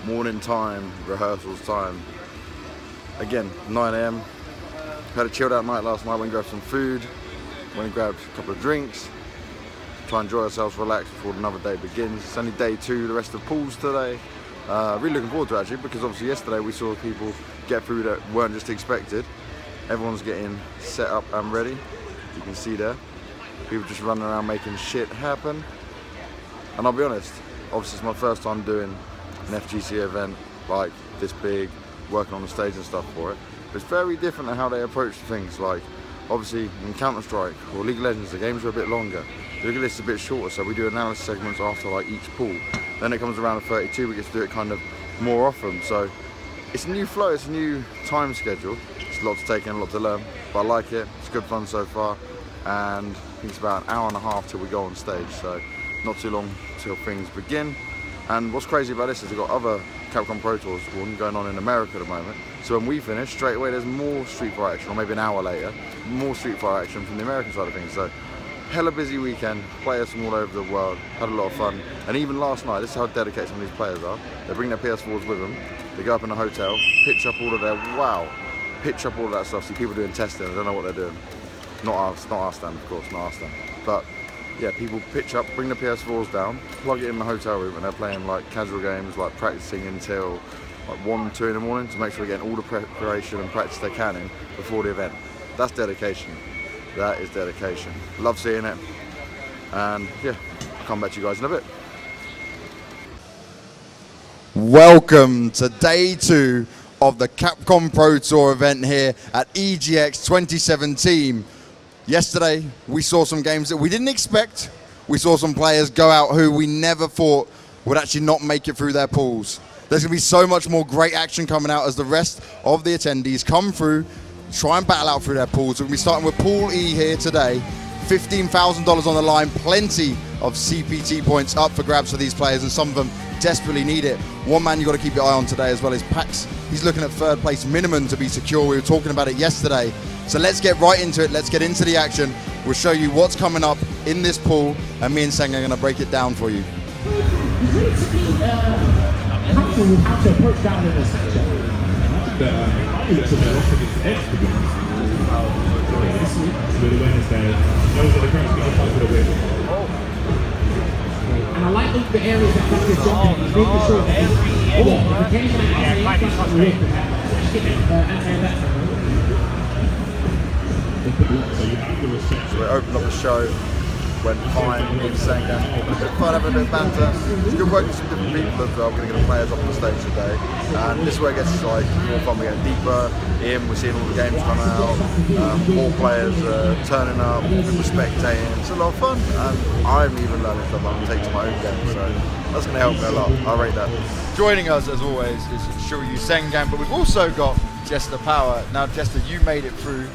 morning time, rehearsals time. Again, 9 AM. Had a chilled out night last night, went and grabbed some food, went and grabbed a couple of drinks, try and enjoy ourselves, relax before another day begins. It's only day 2, the rest of pools today. Really looking forward to it actually, because obviously yesterday we saw people get through that weren't just expected. Everyone's getting set up and ready. You can see there, people just running around making shit happen. And I'll be honest, obviously it's my first time doing an FGC event like this big, working on the stage and stuff for it. But it's very different than how they approach things. Like obviously in Counter-Strike or League of Legends, the games are a bit longer. Look at this, it's a bit shorter, so we do analysis segments after like each pool. Then it comes around to 32, we get to do it kind of more often. So it's a new flow, it's a new time schedule. It's a lot to take in, a lot to learn, but I like it. It's good fun so far, and I think it's about an hour and a half till we go on stage, so not too long till things begin. And what's crazy about this is they've got other Capcom Pro Tours going on in America at the moment. So when we finish, straight away there's more Street Fighter action, or maybe an hour later, more Street Fighter action from the American side of things. So hella busy weekend, players from all over the world, had a lot of fun. And even last night, this is how dedicated some of these players are. They bring their PS4s with them, they go up in a hotel, pitch up all of their, pitch up all of that stuff. See people doing testing, I don't know what they're doing. Not our stand, of course, not our stand. But yeah, people pitch up, bring the PS4s down, plug it in the hotel room, and they're playing like casual games, like practicing until like 1, 2 in the morning to make sure they're getting all the preparation and practice they can in before the event. That's dedication. That is dedication. Love seeing it. And yeah, I'll come back to you guys in a bit. Welcome to day 2 of the Capcom Pro Tour event here at EGX 2017. Yesterday, we saw some games that we didn't expect. We saw some players go out who we never thought would actually not make it through their pools. There's going to be so much more great action coming out as the rest of the attendees come through, try and battle out through their pools. We're going to be starting with Pool E here today. $15,000 on the line, plenty of CPT points up for grabs for these players, and some of them desperately need it. One man you've got to keep your eye on today as well is Packz. He's looking at 3rd place minimum to be secure. We were talking about it yesterday. So let's get right into it. Let's get into the action. We'll show you what's coming up in this pool, and me and Seng are going to break it down for you. And I like the areas that you're jumping, making sure that So we opened up the show, went fine, me and Seng having a bit of fun, having a bit of banter. It's good working with some different people as well. We're going to get the players up on the stage today. And this is where it gets like more fun. We're getting deeper in, we're seeing all the games come out, more players turning up, more people spectating. It's a lot of fun, and I'm even learning stuff I'm going to take to my own game, so that's going to help me a lot. I rate that. Joining us as always is Shiryu Sengan, but we've also got Jester Power. Now Jester, you made it through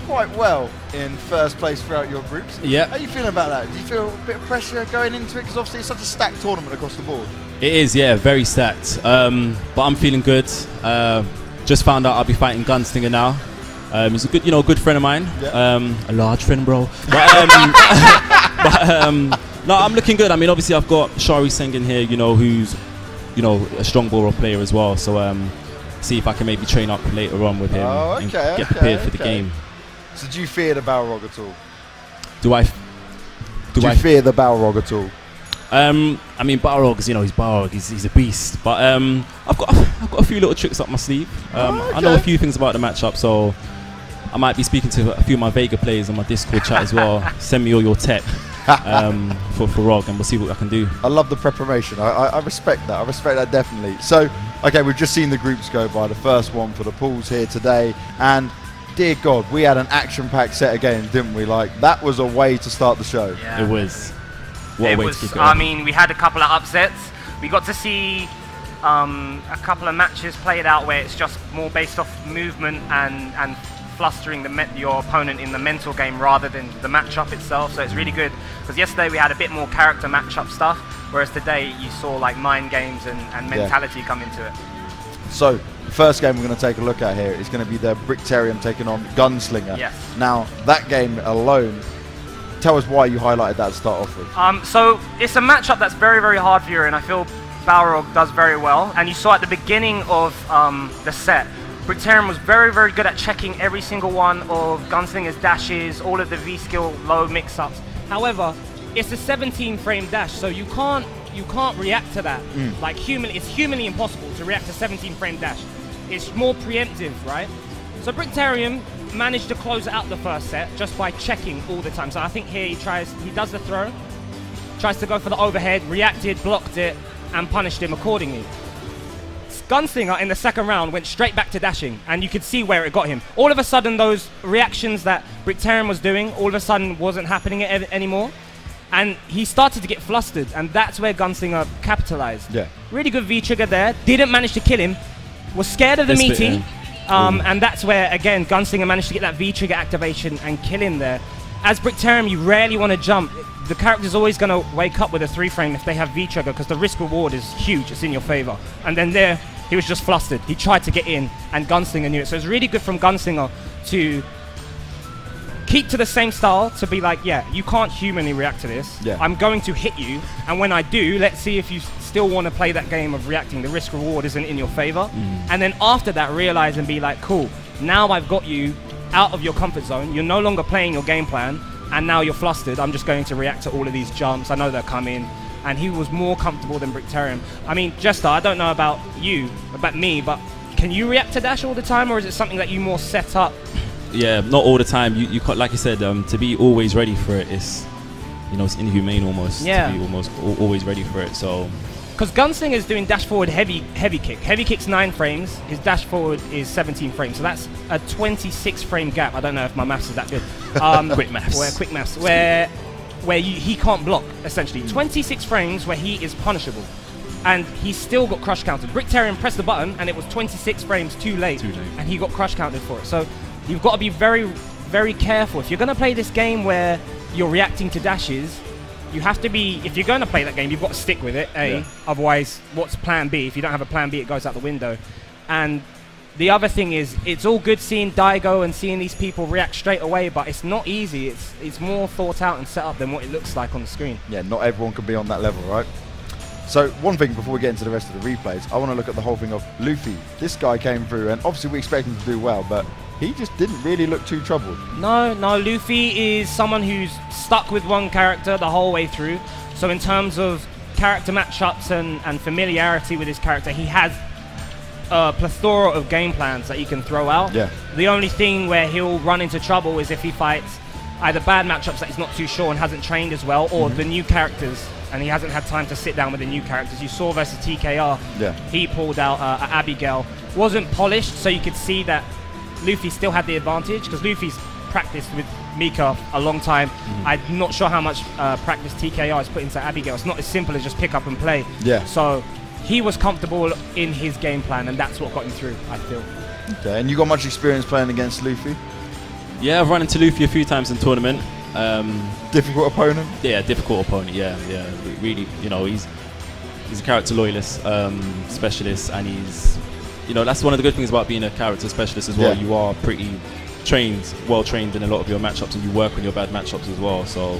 quite well in 1st place throughout your groups. Yeah. How are you feeling about that? Do you feel a bit of pressure going into it? Because obviously it's such a stacked tournament across the board. It is, yeah, very stacked. But I'm feeling good. Just found out I'll be fighting Gunslinger now. He's a good, good friend of mine. Yeah. A large friend, bro. But, no, I'm looking good. I mean, obviously I've got Shari Sengan here, who's, a strong ball player as well. So see if I can maybe train up later on with him and get prepared for the game. So do you fear the Balrog at all? Do I fear the Balrog at all? I mean, Balrog, he's Balrog, he's a beast. But I've got a few little tricks up my sleeve. I know a few things about the matchup, so I might be speaking to a few of my Vega players on my Discord chat as well. Send me all your tech for ROG, and we'll see what I can do. I love the preparation. I respect that. I respect that definitely. So, okay, we've just seen the groups go by. The first one for the pools here today, and dear God, we had an action-packed set again, didn't we? Like, that was a way to start the show. Yeah. It was. What a way to keep going. I mean, we had a couple of upsets. We got to see a couple of matches played out where it's just more based off movement and flustering your opponent in the mental game rather than the matchup itself. So it's really good, because yesterday we had a bit more character matchup stuff, whereas today you saw like mind games and mentality come into it. So, first game we're going to take a look at here is going to be the Bricktarium taking on Gunslinger. Yes. Now, that game alone, tell us why you highlighted that to start off with. So, it's a matchup that's very, very hard for you, and I feel Balrog does very well, and you saw at the beginning of the set, Bricktarian was very, very good at checking every single one of Gunslinger's dashes, all of the V-skill low mix-ups. However, it's a 17-frame dash, so you can't react to that. Like it's humanly impossible to react to 17-frame dash. It's more preemptive, right? So Bricktarian managed to close out the first set just by checking all the time. So I think here he does the throw, tries to go for the overhead, reacted, blocked it, and punished him accordingly. Gunslinger in the second round went straight back to dashing, and you could see where it got him. All of a sudden, those reactions that Bricktarian was doing, all of a sudden wasn't happening anymore. And he started to get flustered, and that's where Gunslinger capitalized. Yeah. Really good V-trigger there. Didn't manage to kill him. Was scared of the meaty. And that's where, again, Gunslinger managed to get that V-trigger activation and kill him there. As Bricktarian, you rarely want to jump. The character's always going to wake up with a 3-frame if they have V-trigger, because the risk-reward is huge. It's in your favor. And then there, he was just flustered. He tried to get in, and Gunslinger knew it. So it's really good from Gunslinger to keep to the same style, to be like, yeah, you can't humanly react to this. Yeah. I'm going to hit you, and when I do, let's see if you still want to play that game of reacting. The risk reward isn't in your favor. And then after that, realize and be like, cool, now I've got you out of your comfort zone. You're no longer playing your game plan, and now you're flustered. I'm just going to react to all of these jumps. I know they're coming. And he was more comfortable than Bricktarian. I mean, Jester, I don't know about you, about me, but can you react to dash all the time, or is it something that you more set up? Yeah, not all the time. You like you said, to be always ready for it is, it's inhumane almost. Yeah. To be almost always ready for it. So, because Gunslinger is doing dash forward heavy kick. Heavy kick's 9 frames. His dash forward is 17 frames. So that's a 26-frame gap. I don't know if my maths is that good. Quick maths. Quick maths. Where he can't block, essentially. 26 frames where he is punishable. And he still got crush counted. Bricktarian pressed the button, and it was 26 frames too late. And he got crush counted for it. So you've got to be very, very careful. If you're going to play this game where you're reacting to dashes, you have to be, if you're going to play that game, you've got to stick with it, A. Yeah. Otherwise, what's plan B? If you don't have a plan B, it goes out the window. And the other thing is, it's all good seeing Daigo and seeing these people react straight away, but it's not easy. It's more thought out and set up than what it looks like on the screen. Yeah, not everyone can be on that level, right? So one thing before we get into the rest of the replays, I want to look at the whole thing of Luffy. This guy came through, and obviously we expect him to do well, but he just didn't really look too troubled. No, Luffy is someone who's stuck with one character the whole way through. So in terms of character matchups and familiarity with his character, he has a plethora of game plans that he can throw out. Yeah. The only thing where he'll run into trouble is if he fights either bad matchups that he's not too sure and hasn't trained as well, or the new characters, and he hasn't had time to sit down with the new characters. You saw versus TKR, he pulled out Abigail. Wasn't polished, so you could see that Luffy still had the advantage, because Luffy's practiced with Mika a long time. I'm not sure how much practice TKR has put into Abigail. It's not as simple as just pick up and play. Yeah. So he was comfortable in his game plan, and that's what got him through, I feel. Okay, and you got much experience playing against Luffy? Yeah, I've run into Luffy a few times in tournament. Difficult opponent? Yeah, difficult opponent, yeah. Really, he's a character loyalist, specialist, and he's, that's one of the good things about being a character specialist as well. Yeah. You are pretty well trained in a lot of your matchups, and you work on your bad matchups as well, so.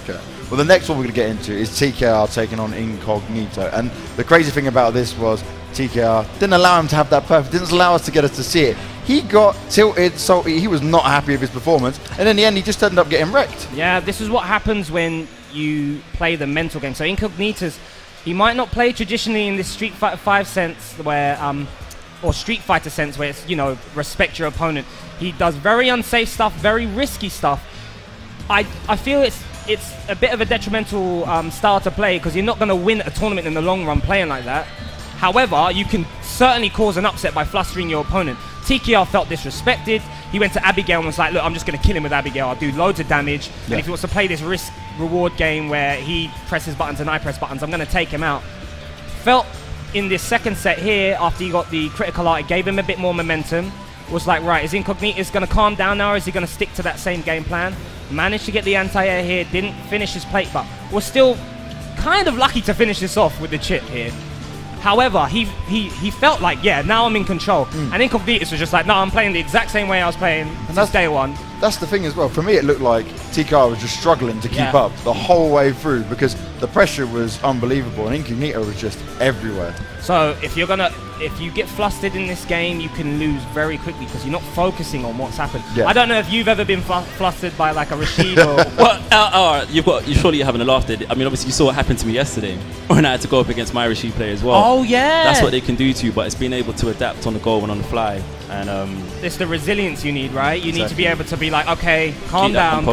Okay. Well, the next one we're going to get into is TKR taking on Incognito. And the crazy thing about this was TKR didn't allow him to have that perfect, didn't allow us to get us to see it. He got tilted, so he was not happy with his performance. And in the end, he just ended up getting wrecked. Yeah, this is what happens when you play the mental game. So Incognito's, he might not play traditionally in this Street Fighter 5 sense where, or Street Fighter sense where it's, respect your opponent. He does very unsafe stuff, very risky stuff. I feel it's a bit of a detrimental style to play, because you're not going to win a tournament in the long run playing like that. However, you can certainly cause an upset by flustering your opponent. TKR felt disrespected. He went to Abigail and was like, look, I'm just going to kill him with Abigail. I'll do loads of damage. Yeah. And if he wants to play this risk-reward game where he presses buttons and I press buttons, I'm going to take him out. Felt in this second set here, after he got the critical art, it gave him a bit more momentum. Was like, right, is Incognito going to calm down now, or is he going to stick to that same game plan? Managed to get the anti-air here, didn't finish his plate, but was still kind of lucky to finish this off with the chip here. However, he felt like, yeah, now I'm in control. And Incognito was just like, no, I'm playing the exact same way I was playing since day one. That's the thing as well. For me, it looked like TKR was just struggling to keep up the whole way through because the pressure was unbelievable and Incognito was just everywhere. So if you get flustered in this game, you can lose very quickly because you're not focusing on what's happened. I don't know if you've ever been flustered by like a Rashid or... Well, you surely haven't laughed at it. I mean, obviously you saw what happened to me yesterday when I had to go up against my Rashid player as well. Oh yeah! That's what they can do to you, but it's being able to adapt on the go and on the fly. And it's the resilience you need, right? You need to be able to be like, okay, calm down.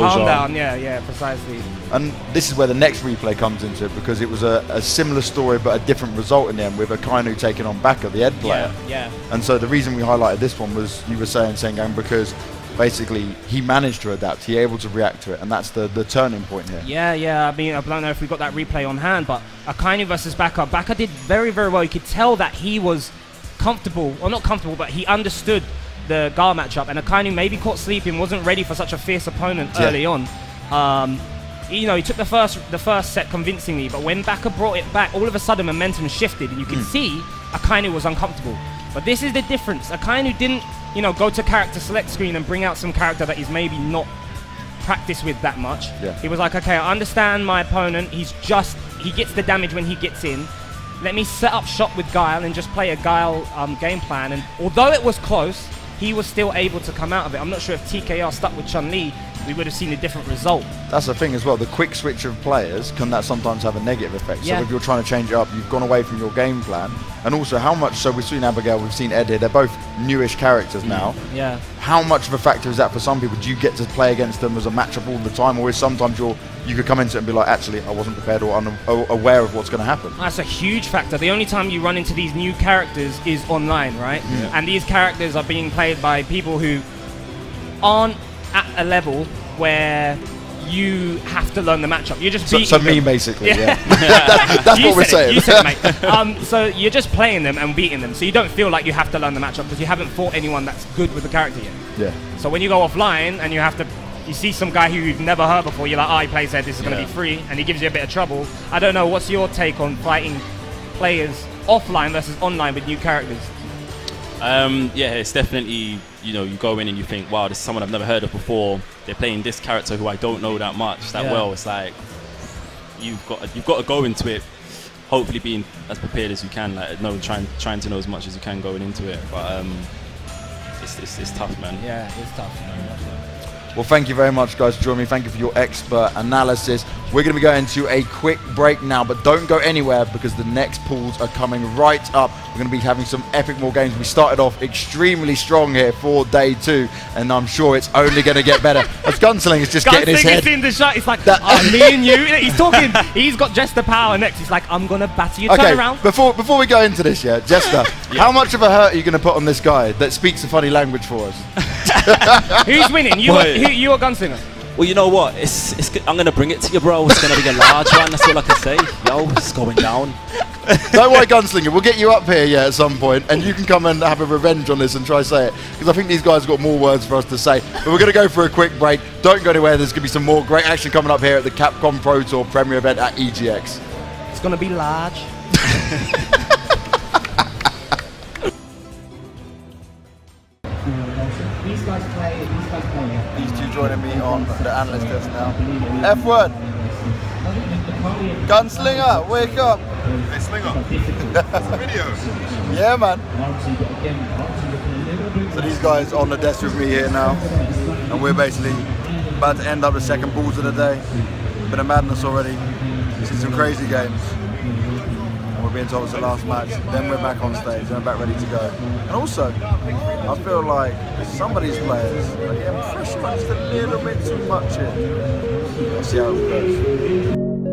Yeah, precisely. And this is where the next replay comes into it because it was a similar story but a different result in the end with Akainu taking on Baka, the Ed player. Yeah. And so the reason we highlighted this one was you were saying, Sengang, because basically he managed to adapt, he able to react to it, and that's the turning point here. Yeah. I mean, I don't know if we got that replay on hand, but Akainu versus Baka. Baka did very, very well. You could tell that he was comfortable, or not comfortable, but he understood the Gar matchup, and Akainu maybe caught sleeping, wasn't ready for such a fierce opponent early on. You know, he took the first set convincingly, but when Baka brought it back, all of a sudden momentum shifted, and you can see Akainu was uncomfortable. But this is the difference. Akainu didn't, you know, go to character select screen and bring out some character that he's maybe not practiced with that much. He was like, okay, I understand my opponent. He gets the damage when he gets in. Let me set up shop with Guile and just play a Guile game plan. And although it was close, he was still able to come out of it. I'm not sure if TKR stuck with Chun-Li, we would have seen a different result. That's the thing as well, the quick switch of players can that sometimes have a negative effect. So if you're trying to change it up, you've gone away from your game plan. And also how much, so we've seen Abigail, we've seen Ed here, they're both newish characters now. How much of a factor is that for some people? Do you get to play against them as a matchup all the time, or is sometimes you could come into it and be like, actually, I wasn't prepared or aware of what's going to happen? That's a huge factor. The only time you run into these new characters is online, right? And these characters are being played by people who aren't at a level where you have to learn the matchup. You're just beating them. Me, basically, that's what we're saying. You said it, mate. So you're just playing them and beating them, so you don't feel like you have to learn the matchup because you haven't fought anyone that's good with the character yet. So when you go offline and you see some guy who you've never heard before, you're like, oh, he plays there, this is going to be free, and he gives you a bit of trouble. I don't know, what's your take on fighting players offline versus online with new characters? Yeah, it's definitely, you know, you go in and you think, wow, this is someone I've never heard of before. They're playing this character who I don't know that much, well. It's like you've got to go into it, hopefully being as prepared as you can, like trying to know as much as you can going into it. But it's tough, man. Yeah, it's tough. Well, thank you very much, guys, for joining me. Thank you for your expert analysis. We're going to be going to a quick break now, but don't go anywhere because the next pools are coming right up. We're going to be having some epic more games. We started off extremely strong here for day 2, and I'm sure it's only going to get better. As Gunsling is just getting his head. In the shot. It's like, me and you. He's talking. He's got Jester power next. He's like, I'm going to batter you. Turn around. Before we go into this, Jester, how much of a hurt are you going to put on this guy that speaks a funny language for us? Who's winning? You or Gunslinger? Well, you know what? I'm going to bring it to you, bro. It's going to be a large one. That's all I can say. Yo, it's going down. Don't worry, Gunslinger. We'll get you up here, at some point, and you can come and have a revenge on this and try to say it. Because I think these guys have got more words for us to say. But we're going to go for a quick break. Don't go anywhere. There's going to be some more great action coming up here at the Capcom Pro Tour Premier event at EGX. It's going to be large. These two joining me on the analyst desk now. F-word. Gunslinger, wake up. Hey, Slinger. That's a video. Yeah, man. So these guys on the desk with me here now, and we're basically about to end up the second balls of the day. Been a madness already. Seen some crazy games. And we're being told it's the last match. Then we're back on stage and we're back ready to go. And also, I feel like some of these players are getting pressurized a little bit too much here. Let's see how it goes.